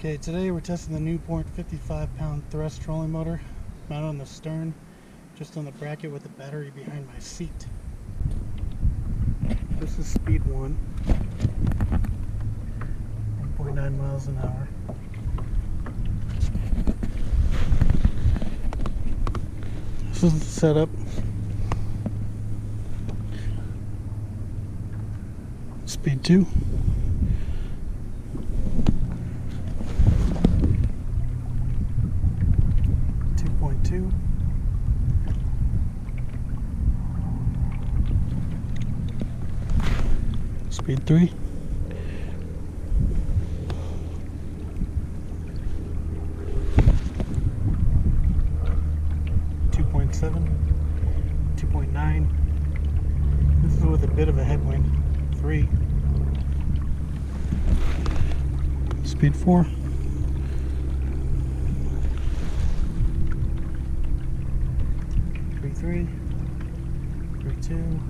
Okay, today we're testing the Newport 55-pound thrust trolling motor mounted on the stern, just on the bracket with the battery behind my seat. This is speed 1, 1.9 miles an hour. This is the setup. Speed 2. Speed 3. .7, 2.9. This is with a bit of a headwind. 3. Speed 4. 3.3. 3.2.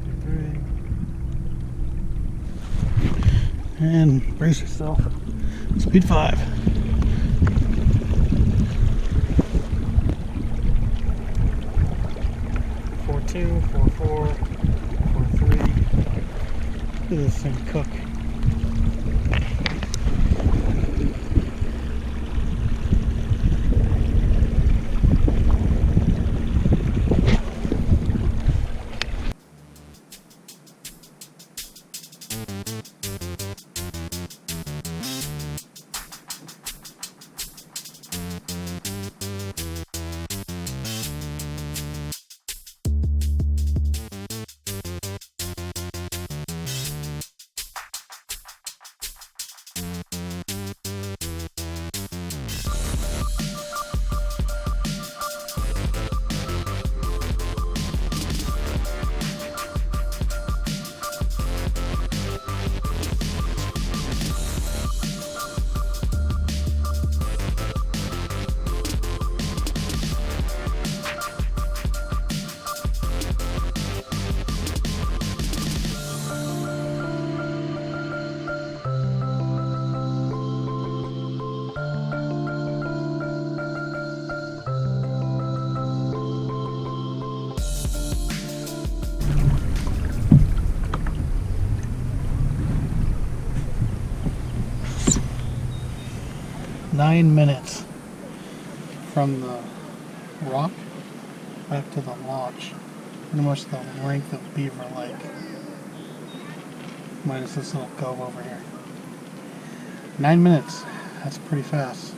3.3. And brace yourself. Speed 5. 4.2, 4.4, 4.3. Look at this thing cook. Nine minutes from the rock back to the launch. Pretty much the length of Beaver Lake, minus this little cove over here. 9 minutes. That's pretty fast.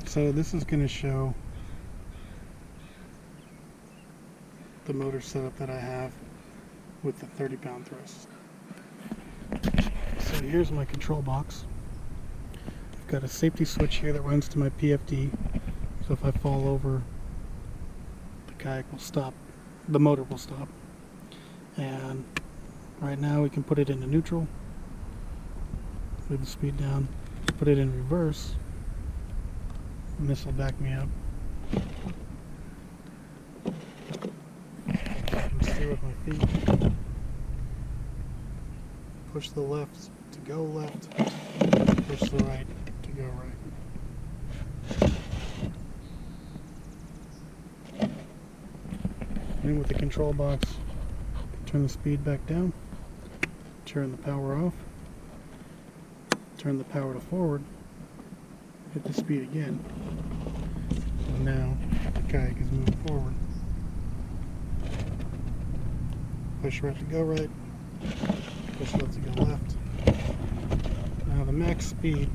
So this is going to show the motor setup that I have with the 30-pound thrust. So here's my control box. I've got a safety switch here that runs to my PFD, so if I fall over, the kayak will stop, the motor will stop. And right now we can put it into neutral, leave the speed down, put it in reverse, and this will back me up. Steer with my feet. Push the left to go left. Push the right to go right. And with the control box, turn the speed back down. Turn the power off. Turn the power to forward. Hit the speed again. And now the kayak is moving forward. Push right to go right. Push left to go left. Now the max speed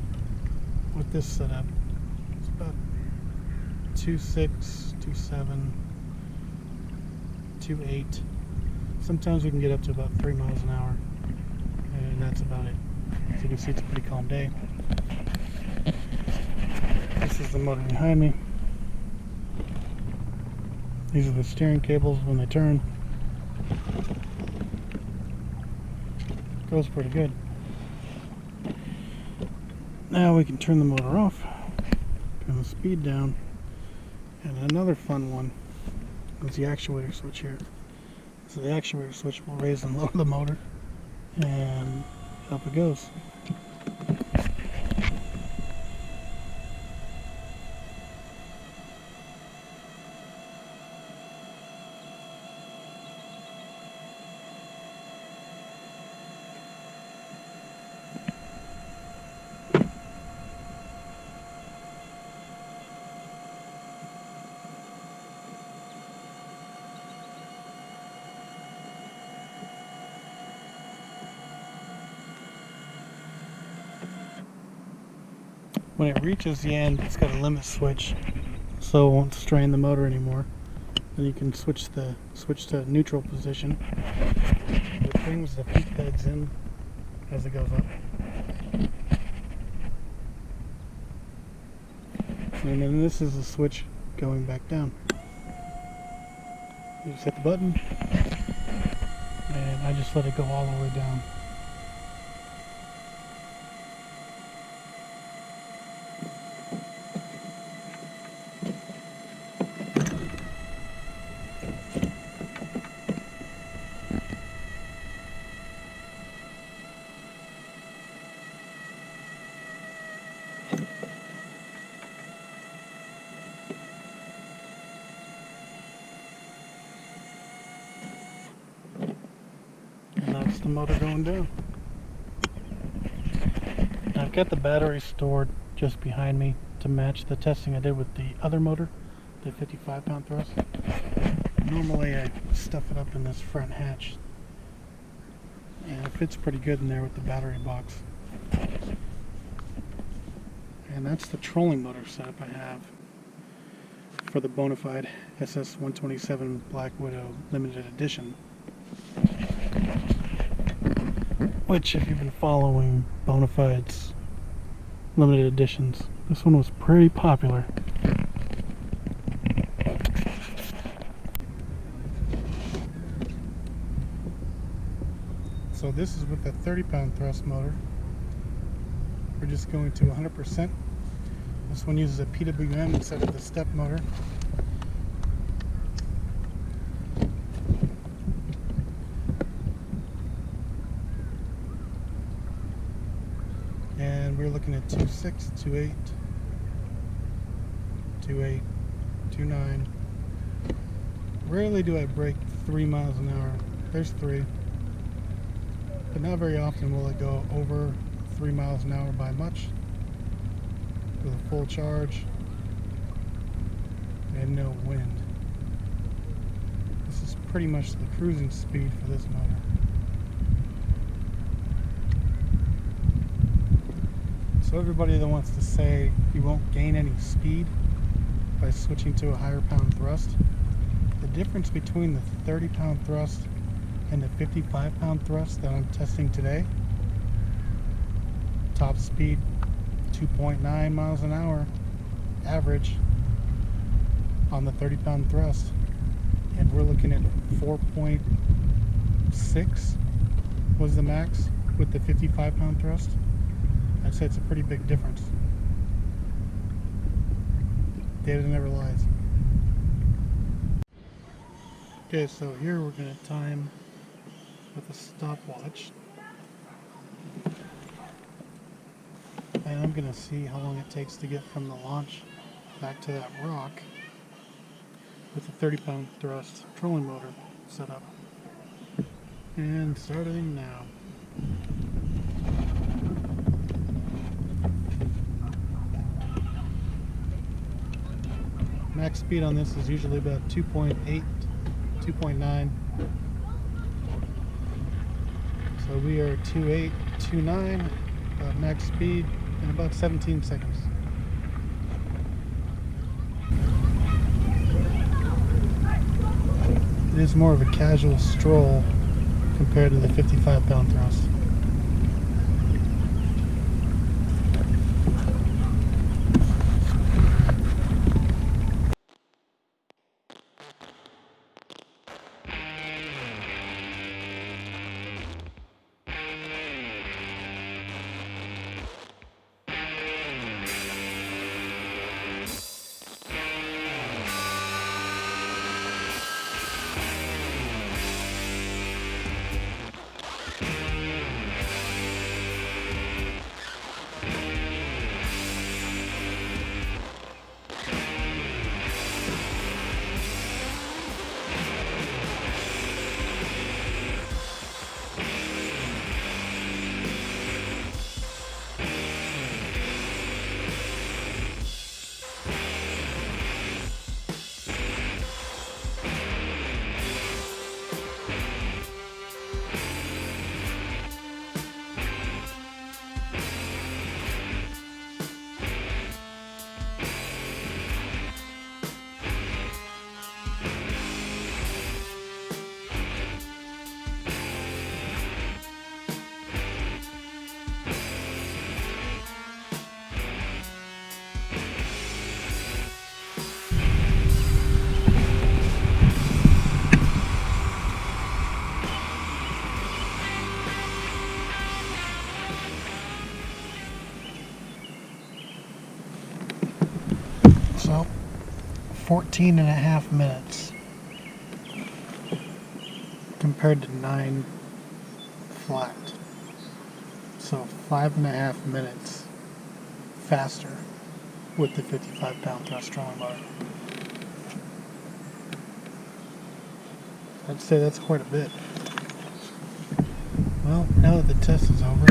with this setup is about 2.6, 2.7, 2.8. Sometimes we can get up to about 3 miles an hour, and that's about it. As you can see, it's a pretty calm day. This is the motor behind me. These are the steering cables when they turn. Goes pretty good. Now we can turn the motor off, turn the speed down, and another fun one is the actuator switch here. So the actuator switch will raise and lower the motor, and up it goes. When it reaches the end, it's got a limit switch, so it won't strain the motor anymore. Then you can switch to neutral position. It brings the peak beds in as it goes up. And then this is the switch going back down. You just hit the button, and I just let it go all the way down. And that's the motor going down. Now I've got the battery stored just behind me to match the testing I did with the other motor, the 55 pound thrust. Normally I stuff it up in this front hatch, and it fits pretty good in there with the battery box. And that's the trolling motor setup I have for the Bonafide SS127 Black Widow Limited Edition. Which, if you've been following Bonafide's limited editions, this one was pretty popular. So this is with the 30 pound thrust motor. We're just going to 100%. This one uses a PWM instead of the step motor. And we're looking at 2.6, 2.8, 2.8, 2.9. Rarely do I break 3 miles an hour. There's 3. But not very often will it go over 3 miles an hour by much. With a full charge and no wind. This is pretty much the cruising speed for this motor. So everybody that wants to say you won't gain any speed by switching to a higher pound thrust, the difference between the 30 pound thrust and the 55 pound thrust that I'm testing today, top speed 2.9 miles an hour average on the 30 pound thrust, and we're looking at 4.6 was the max with the 55 pound thrust. I'd say it's a pretty big difference. Data never lies. Okay, so here we're going to time with a stopwatch. And I'm going to see how long it takes to get from the launch back to that rock with the 30 pound thrust trolling motor set up. And starting now. Max speed on this is usually about 2.8, 2.9. So we are 2.8, 2.9, max speed in about 17 seconds. is more of a casual stroll compared to the 55-pound thrust. So, 14 and a half minutes compared to 9 flat. So 5.5 minutes faster with the 55-pound thrust trolling motor. I'd say that's quite a bit. Well, now that the test is over,